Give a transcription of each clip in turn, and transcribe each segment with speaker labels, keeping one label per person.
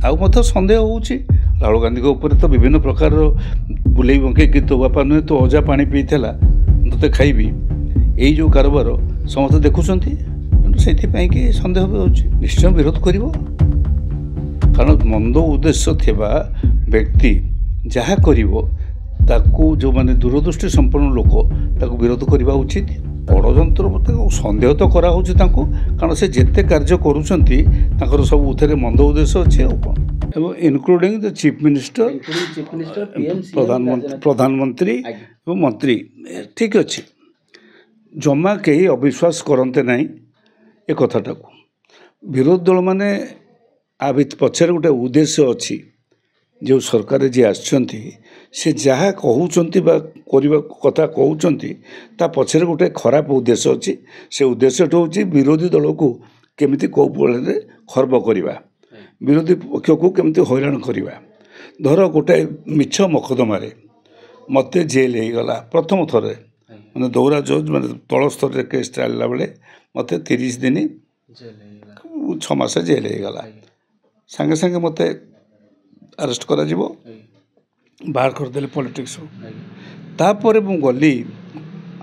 Speaker 1: आउ मत सन्देह होउछि राहुल गांधी के ऊपर तो विभिन्न प्रकार बुले बंके कि तो बापा नुहे तो अजा पानी पीला तोते खाइबी यही जो कारोबार समस्त देखुं से कि सन्देह भी होउछि निश्चय विरोध कर कारण मंद उद्देश्य थिबा व्यक्ति जहा करिवो ताकू जो माने दूरदृष्टि संपन्न लोक ताकू विरोध करवा उचित षड्यंत्र सन्देह तो करा होउछि तांको कारण से जेते कार्य करूछंती तांकर सब उथरे मंद उद्देश्य अछि आ कोन एवं इनक्लूडिंग द चीफ मिनिस्टर प्रधानमंत्री एवं मंत्री ठीक अच्छे जमा कहीं अविश्वास करते ना ए कथाटा को विरोधी दल मैंने आ पछरे गोटे उद्देश्य अच्छी जो सरकार जी आसुँच से जहाँ कहते कथा कहते ता पछरे गोटे खराब उद्देश्य अच्छी से उद्देश्य हूँ विरोधी दल को केमिति कौ बल खर्ब करवा विरोधी पक्ष को केमिति हैरान करवा धर गोटे मिछ मकदमारे मत जेल हो गला प्रथम थर मैंने दौरा जज मैंने तल स्तर केस चलला बेले मत 30 दिन 6 मास जेल हो गला सांगे सांगे मत अरेस्ट करा जिवो बाहर करदे पॉलिटिक्स तापर मु गली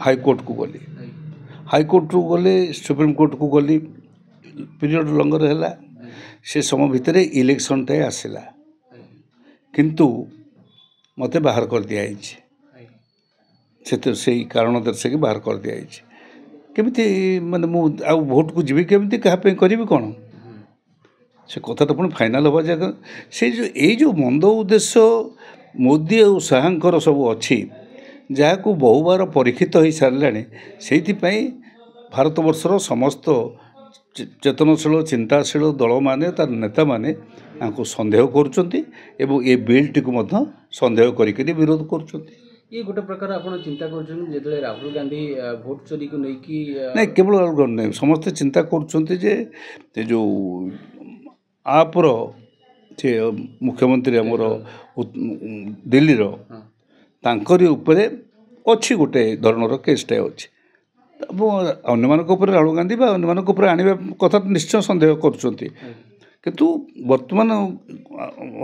Speaker 1: हाईकोर्ट को गली हाईकोर्ट को गले सुप्रीम कोर्ट को गली पीरियड लंगर है से समय भितर इलेक्शन टाइम आसला किंतु मत बाहर कर दिखाई से कारण दर्शाक बाहर कर दिखाई केमिति माने मु आ भोट को जीवी केमिति कहाँ करी कौन से कथा तो पुणी फाइनाल हवा जगह से जो मंद उद्देश्य मोदी और शाहर सब अच्छी जहाँ को बहु बार परीक्षित हो सारे से भारत वर्षर समस्त चेतनशील चिंताशील दल माने तार नेता माने सन्देह करुँच ए बिल टी सन्देह करी विरोध कर
Speaker 2: ये गोटे प्रकार आपन चिंता कर राहुल गांधी भोट चोरी को लेकिन
Speaker 1: नहीं केवल राहुल गांधी नहीं समस्ते चिंता कर जो आपर से मुख्यमंत्री आमर दिल्ली तांकरी उपरे अच्छी गोटे धरणर केसटा अच्छी अन्य राहुल गांधी अन्य आने कथा निश्चय सन्देह करुँच किंतु वर्तमान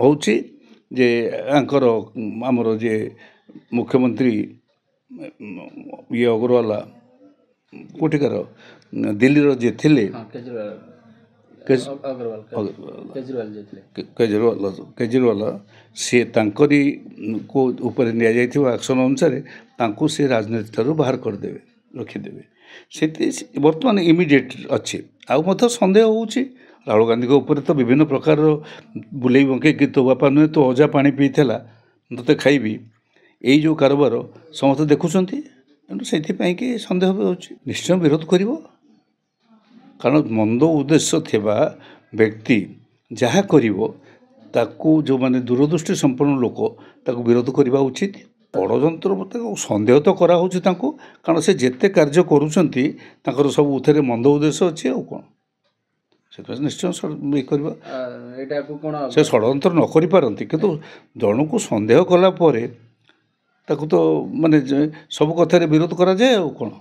Speaker 1: होची जे आंकर आमर जे मुख्यमंत्री ये अग्रवाल कोटिकार दिल्ली जे थिले केजरीवाल सी तांकरी को ऊपर निया जाइथिबा एक्शन अनुसार तांको से राजनीति ठारू बाहर करदेवे रखिदेवे से वर्तमान इमिडिएट अच्छी आउ मत सन्देह होउछि राहुल गांधी के ऊपर तो विभिन्न प्रकार बुले बंके कि तो बापा नुहे तो अजा पानी पीला तोते खाइबी यही जो कारोबार समस्त देखुं से कि सन्देह भी होउछि निश्चय विरोध कर कारण मंद उद्देश्य थिबा व्यक्ति जहाँ करिवो ताकू जो माने दूरदृष्टि संपन्न लोक ताकू विरोध करवा उचित षड्यंत्र सन्देह तो करा होउछि तांको कारण से जेते कार्य करूछंती तांकर सब उथरे मंद उद्देश्य अच्छी आ कोन से निश्चय से षड्यंत्र न करि पारंती किंतु जन को सन्देह कला परे ताकू तो माने सब कथारे विरोध करा जाए आ कोन।